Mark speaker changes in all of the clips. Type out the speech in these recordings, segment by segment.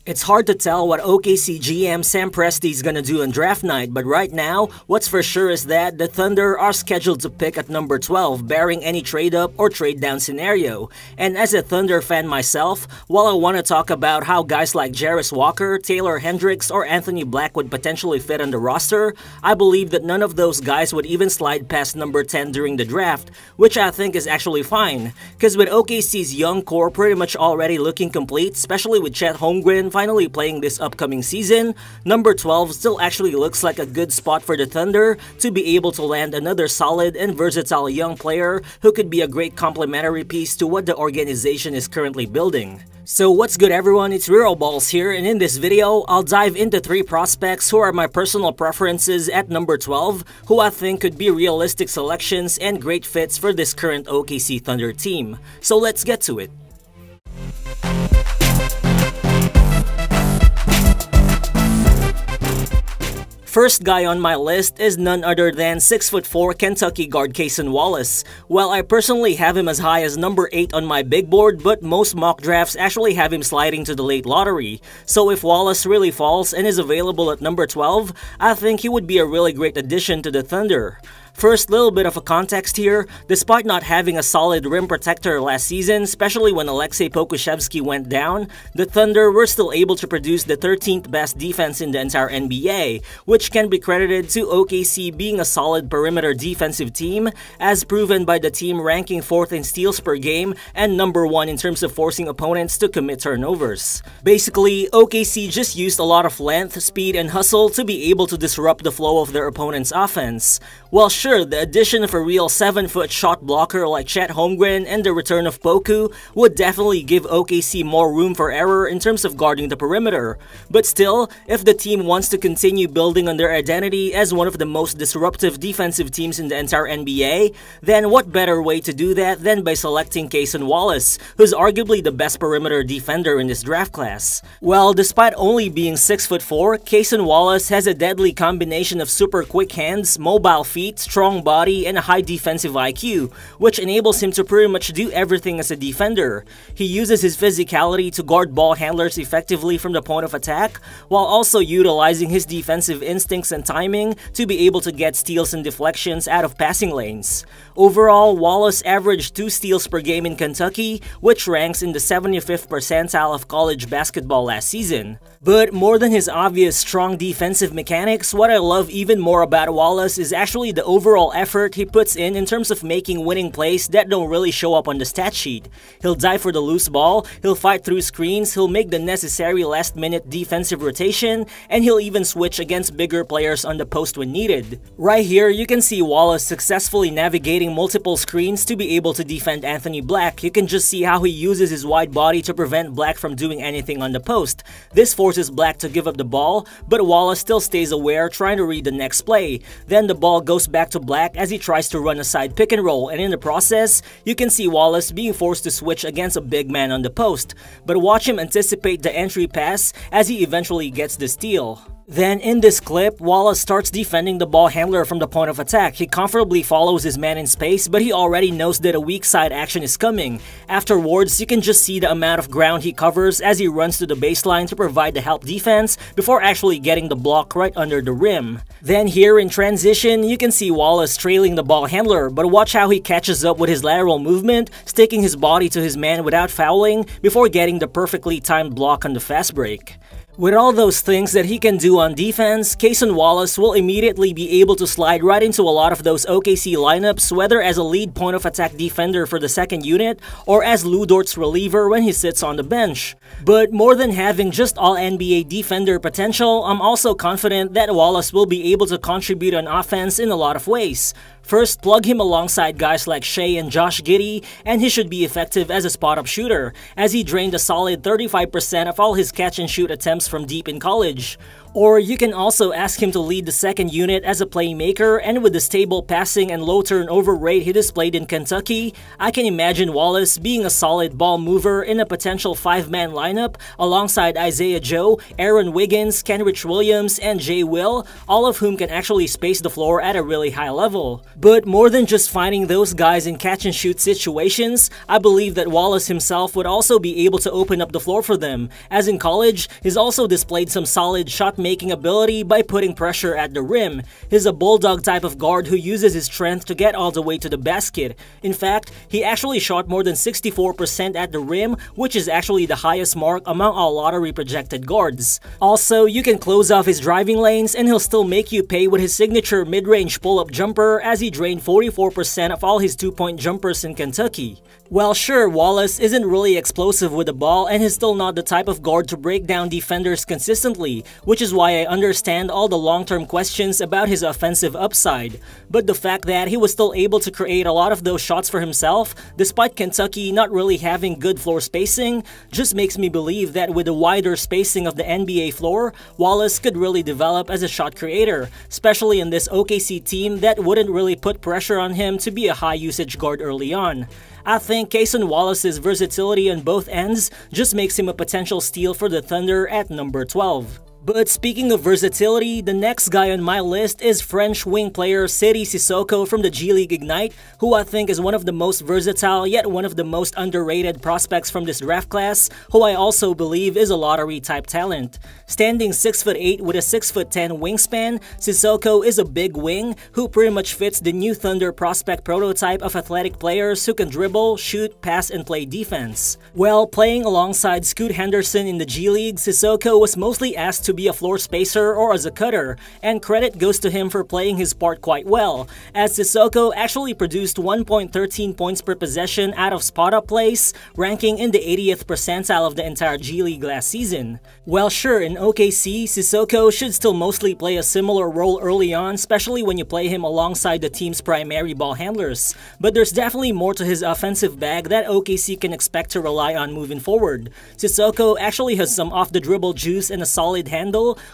Speaker 1: It's hard to tell what OKC GM Sam Presti is gonna do on draft night, but right now, what's for sure is that the Thunder are scheduled to pick at number 12, barring any trade-up or trade-down scenario. And as a Thunder fan myself, while I want to talk about how guys like Jarace Walker, Taylor Hendricks, or Anthony Black would potentially fit on the roster, I believe that none of those guys would even slide past number 10 during the draft, which I think is actually fine. Cause with OKC's young core pretty much already looking complete, especially with Chet Holmgren finally playing this upcoming season, number 12 still actually looks like a good spot for the Thunder to be able to land another solid and versatile young player who could be a great complementary piece to what the organization is currently building. So what's good everyone, it's Real Balls here, and in this video, I'll dive into 3 prospects who are my personal preferences at number 12, who I think could be realistic selections and great fits for this current OKC Thunder team. So let's get to it. First guy on my list is none other than 6'4" Kentucky guard Cason Wallace. Well, I personally have him as high as number 8 on my big board, but most mock drafts actually have him sliding to the late lottery. So if Wallace really falls and is available at number 12, I think he would be a really great addition to the Thunder. First, little bit of a context here. Despite not having a solid rim protector last season, especially when Aleksej Pokusevski went down, the Thunder were still able to produce the 13th best defense in the entire NBA, which can be credited to OKC being a solid perimeter defensive team, as proven by the team ranking 4th in steals per game and number 1 in terms of forcing opponents to commit turnovers. Basically, OKC just used a lot of length, speed, and hustle to be able to disrupt the flow of their opponent's offense. Well, sure, the addition of a real 7-foot shot blocker like Chet Holmgren and the return of Poku would definitely give OKC more room for error in terms of guarding the perimeter. But still, if the team wants to continue building on their identity as one of the most disruptive defensive teams in the entire NBA, then what better way to do that than by selecting Cason Wallace, who's arguably the best perimeter defender in this draft class. Well, despite only being 6'4", Cason Wallace has a deadly combination of super quick hands, mobile feet, strong body, and a high defensive IQ, which enables him to pretty much do everything as a defender. He uses his physicality to guard ball handlers effectively from the point of attack, while also utilizing his defensive instincts and timing to be able to get steals and deflections out of passing lanes. Overall, Wallace averaged 2 steals per game in Kentucky, which ranks in the 75th percentile of college basketball last season. But more than his obvious strong defensive mechanics, what I love even more about Wallace is actually the overall effort he puts in terms of making winning plays that don't really show up on the stat sheet. He'll dive for the loose ball, he'll fight through screens, he'll make the necessary last-minute defensive rotation, and he'll even switch against bigger players on the post when needed. Right here, you can see Wallace successfully navigating multiple screens to be able to defend Anthony Black. You can just see how he uses his wide body to prevent Black from doing anything on the post. This forces Black to give up the ball, but Wallace still stays aware, trying to read the next play. Then the ball goes back to Black as he tries to run a side pick and roll, and in the process, you can see Wallace being forced to switch against a big man on the post. But watch him anticipate the entry pass as he eventually gets the steal. Then in this clip, Wallace starts defending the ball handler from the point of attack. He comfortably follows his man in space, but he already knows that a weak side action is coming. Afterwards, you can just see the amount of ground he covers as he runs to the baseline to provide the help defense before actually getting the block right under the rim. Then here in transition, you can see Wallace trailing the ball handler, but watch how he catches up with his lateral movement, sticking his body to his man without fouling before getting the perfectly timed block on the fast break. With all those things that he can do on defense, Cason Wallace will immediately be able to slide right into a lot of those OKC lineups, whether as a lead point-of-attack defender for the second unit or as Lu Dort's reliever when he sits on the bench. But more than having just all-NBA defender potential, I'm also confident that Wallace will be able to contribute on offense in a lot of ways. First, plug him alongside guys like Shai and Josh Giddey, and he should be effective as a spot-up shooter, as he drained a solid 35% of all his catch-and-shoot attempts from deep in college. Or you can also ask him to lead the second unit as a playmaker, and with the stable passing and low turnover rate he displayed in Kentucky, I can imagine Wallace being a solid ball mover in a potential 5-man lineup alongside Isaiah Joe, Aaron Wiggins, Kenrich Williams, and Jay Will, all of whom can actually space the floor at a really high level. But more than just finding those guys in catch-and-shoot situations, I believe that Wallace himself would also be able to open up the floor for them, as in college, he's also displayed some solid shot-making ability by putting pressure at the rim. He's a bulldog type of guard who uses his strength to get all the way to the basket. In fact, he actually shot more than 64% at the rim, which is actually the highest mark among all lottery projected guards. Also, you can close off his driving lanes and he'll still make you pay with his signature mid-range pull-up jumper, as he drained 44% of all his two-point jumpers in Kentucky. Well, sure, Wallace isn't really explosive with the ball and he's still not the type of guard to break down defenders consistently, which is why I understand all the long-term questions about his offensive upside. But the fact that he was still able to create a lot of those shots for himself, despite Kentucky not really having good floor spacing, just makes me believe that with the wider spacing of the NBA floor, Wallace could really develop as a shot creator, especially in this OKC team that wouldn't really put pressure on him to be a high-usage guard early on. I think Cason Wallace's versatility on both ends just makes him a potential steal for the Thunder at number 12. But speaking of versatility, the next guy on my list is French wing player Sissoko from the G League Ignite, who I think is one of the most versatile yet one of the most underrated prospects from this draft class, who I also believe is a lottery type talent. Standing 6'8" with a 6'10" wingspan, Sissoko is a big wing who pretty much fits the new Thunder prospect prototype of athletic players who can dribble, shoot, pass, and play defense. Well, playing alongside Scoot Henderson in the G League, Sissoko was mostly asked to be a floor spacer or as a cutter, and credit goes to him for playing his part quite well, as Sissoko actually produced 1.13 points per possession out of spot-up plays, ranking in the 80th percentile of the entire G League last season. Well, sure, in OKC, Sissoko should still mostly play a similar role early on, especially when you play him alongside the team's primary ball handlers, but there's definitely more to his offensive bag that OKC can expect to rely on moving forward. Sissoko actually has some off-the-dribble juice and a solid handle,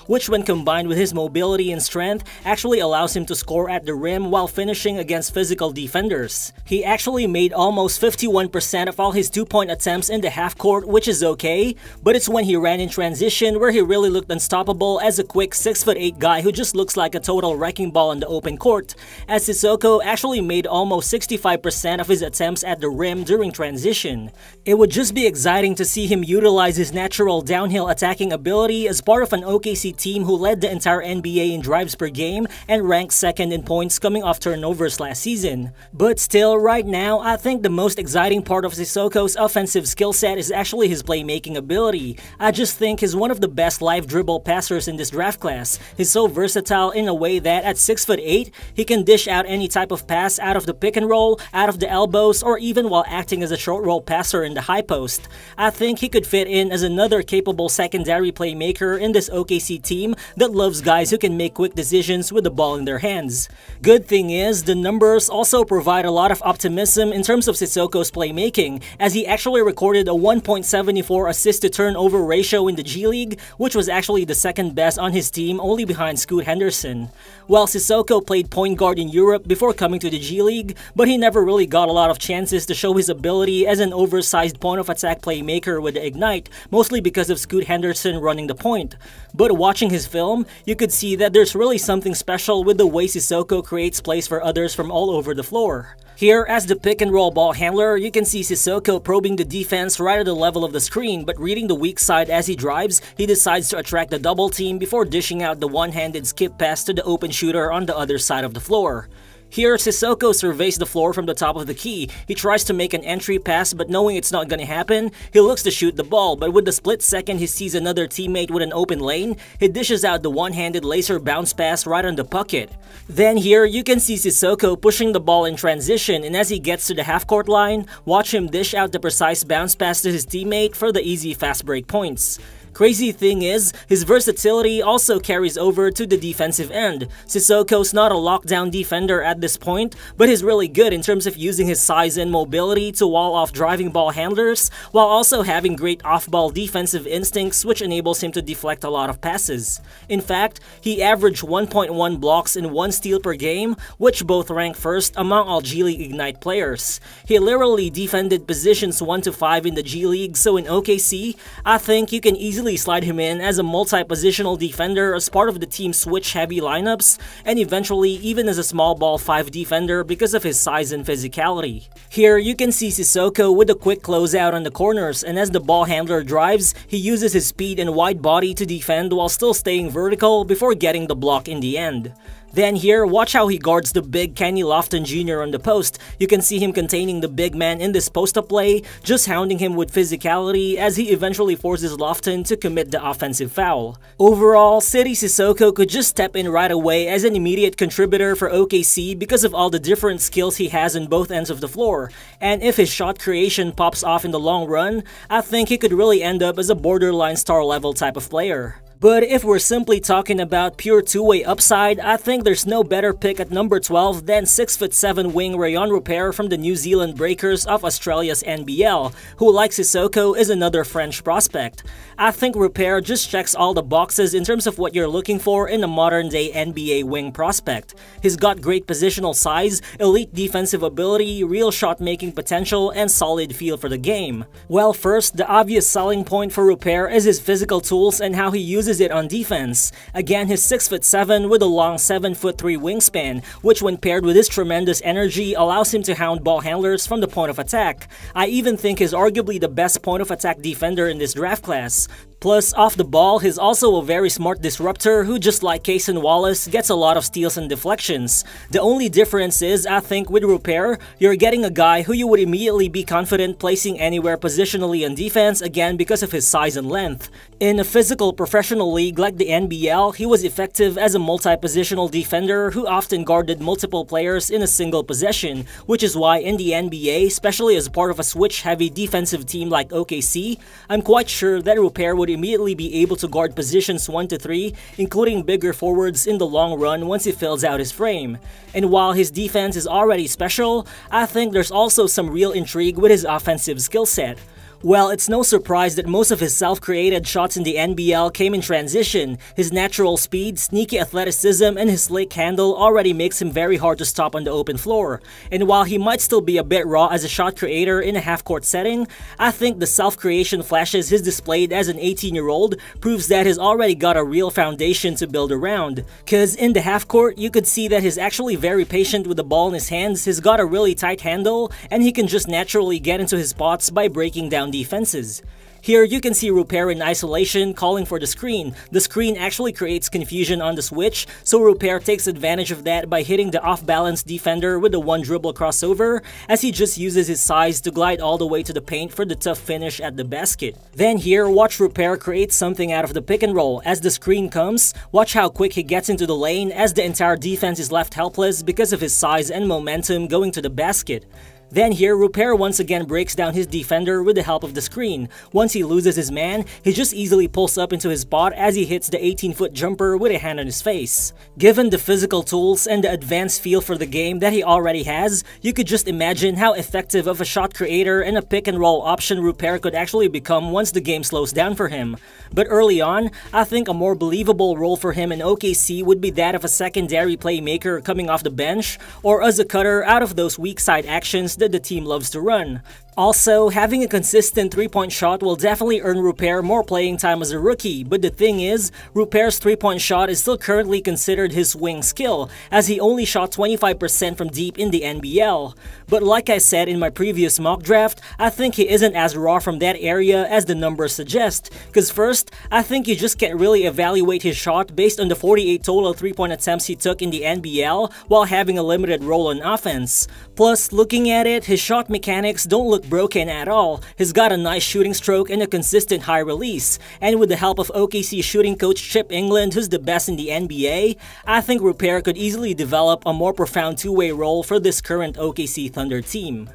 Speaker 1: which when combined with his mobility and strength actually allows him to score at the rim while finishing against physical defenders. He actually made almost 51% of all his two-point attempts in the half-court, which is okay, but it's when he ran in transition where he really looked unstoppable as a quick 6'8" guy who just looks like a total wrecking ball on the open court, as Sissoko actually made almost 65% of his attempts at the rim during transition. It would just be exciting to see him utilize his natural downhill attacking ability as part of an OKC team who led the entire NBA in drives per game and ranked second in points coming off turnovers last season. But still, right now, I think the most exciting part of Sissoko's offensive skill set is actually his playmaking ability. I just think he's one of the best live dribble passers in this draft class. He's so versatile in a way that at 6'8", he can dish out any type of pass out of the pick and roll, out of the elbows, or even while acting as a short roll passer in the high post. I think he could fit in as another capable secondary playmaker in this OKC team that loves guys who can make quick decisions with the ball in their hands. Good thing is, the numbers also provide a lot of optimism in terms of Sissoko's playmaking, as he actually recorded a 1.74 assist to turnover ratio in the G League, which was actually the second best on his team, only behind Scoot Henderson. While Sissoko played point guard in Europe before coming to the G League, but he never really got a lot of chances to show his ability as an oversized point of attack playmaker with the Ignite, mostly because of Scoot Henderson running the point. But watching his film, you could see that there's really something special with the way Sissoko creates plays for others from all over the floor. Here, as the pick-and-roll ball handler, you can see Sissoko probing the defense right at the level of the screen, but reading the weak side as he drives, he decides to attract the double team before dishing out the one-handed skip pass to the open shooter on the other side of the floor. Here, Sissoko surveys the floor from the top of the key. He tries to make an entry pass, but knowing it's not gonna happen, he looks to shoot the ball, but with the split second he sees another teammate with an open lane, he dishes out the one-handed laser bounce pass right on the bucket. Then here, you can see Sissoko pushing the ball in transition, and as he gets to the half-court line, watch him dish out the precise bounce pass to his teammate for the easy fast break points. Crazy thing is, his versatility also carries over to the defensive end. Sissoko's not a lockdown defender at this point, but he's really good in terms of using his size and mobility to wall off driving ball handlers, while also having great off-ball defensive instincts which enables him to deflect a lot of passes. In fact, he averaged 1.1 blocks and 1 steal per game, which both rank first among all G League Ignite players. He literally defended positions 1 to 5 in the G League, so in OKC, I think you can easily easily slide him in as a multi-positional defender as part of the team's switch-heavy lineups, and eventually even as a small ball 5 defender because of his size and physicality. Here, you can see Sissoko with a quick closeout on the corners, and as the ball handler drives, he uses his speed and wide body to defend while still staying vertical before getting the block in the end. Then here, watch how he guards the big Kenny Lofton Jr. on the post. You can see him containing the big man in this post-up play, just hounding him with physicality as he eventually forces Lofton to commit the offensive foul. Overall, Sidy Sissoko could just step in right away as an immediate contributor for OKC because of all the different skills he has on both ends of the floor, and if his shot creation pops off in the long run, I think he could really end up as a borderline star level type of player. But if we're simply talking about pure two-way upside, I think there's no better pick at number 12 than 6'7" wing Rayon Rupert from the New Zealand Breakers of Australia's NBL, who, like Sissoko, is another French prospect. I think Rupert just checks all the boxes in terms of what you're looking for in a modern-day NBA wing prospect. He's got great positional size, elite defensive ability, real shot-making potential, and solid feel for the game. Well, first, the obvious selling point for Rupert is his physical tools and how he uses it on defense. Again, he's 6'7" with a long 7'3" wingspan, which when paired with his tremendous energy allows him to hound ball handlers from the point of attack. I even think he's arguably the best point of attack defender in this draft class. Plus, off the ball, he's also a very smart disruptor who, just like Cason Wallace, gets a lot of steals and deflections. The only difference is, I think, with Rupert, you're getting a guy who you would immediately be confident placing anywhere positionally on defense, again because of his size and length. In a physical professional league like the NBL, he was effective as a multi-positional defender who often guarded multiple players in a single possession, which is why in the NBA, especially as part of a switch-heavy defensive team like OKC, I'm quite sure that Rupert would immediately be able to guard positions 1 to 3, including bigger forwards in the long run once he fills out his frame. And while his defense is already special, I think there's also some real intrigue with his offensive skill set. Well, it's no surprise that most of his self-created shots in the NBL came in transition. His natural speed, sneaky athleticism, and his slick handle already makes him very hard to stop on the open floor. And while he might still be a bit raw as a shot creator in a half-court setting, I think the self-creation flashes he's displayed as an 18-year-old proves that he's already got a real foundation to build around. Cause in the half-court, you could see that he's actually very patient with the ball in his hands, he's got a really tight handle, and he can just naturally get into his spots by breaking down defenses. Here you can see Rupert in isolation calling for the screen. The screen actually creates confusion on the switch, so Rupert takes advantage of that by hitting the off-balance defender with a one dribble crossover, as he just uses his size to glide all the way to the paint for the tough finish at the basket. Then here, watch Rupert create something out of the pick and roll. As the screen comes, watch how quick he gets into the lane as the entire defense is left helpless because of his size and momentum going to the basket. Then here, Rupert once again breaks down his defender with the help of the screen. Once he loses his man, he just easily pulls up into his spot as he hits the 18-foot jumper with a hand on his face. Given the physical tools and the advanced feel for the game that he already has, you could just imagine how effective of a shot creator and a pick-and-roll option Rupert could actually become once the game slows down for him. But early on, I think a more believable role for him in OKC would be that of a secondary playmaker coming off the bench, or as a cutter out of those weak side actions that the team loves to run. Also, having a consistent three-point shot will definitely earn Rupert more playing time as a rookie, but the thing is, Rupert's three-point shot is still currently considered his swing skill, as he only shot 25% from deep in the NBL. But like I said in my previous mock draft, I think he isn't as raw from that area as the numbers suggest, cause first, I think you just can't really evaluate his shot based on the 48 total three-point attempts he took in the NBL while having a limited role on offense. Plus, looking at it, his shot mechanics don't look broken at all. He's got a nice shooting stroke and a consistent high release. And with the help of OKC shooting coach Chip England, who's the best in the NBA, I think Rupert could easily develop a more profound two-way role for this current OKC Thunder team.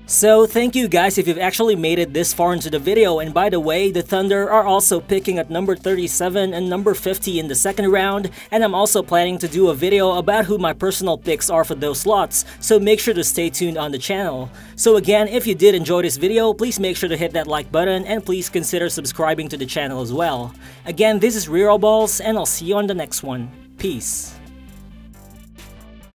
Speaker 1: So thank you guys if you've actually made it this far into the video, and by the way, the Thunder are also picking at number 37 and number 50 in the second round, and I'm also planning to do a video about who my personal picks are for those slots, so make sure to stay tuned on the channel. So again, if you did enjoy this video, please make sure to hit that like button and please consider subscribing to the channel as well. Again, this is Real Balls, and I'll see you on the next one. Peace.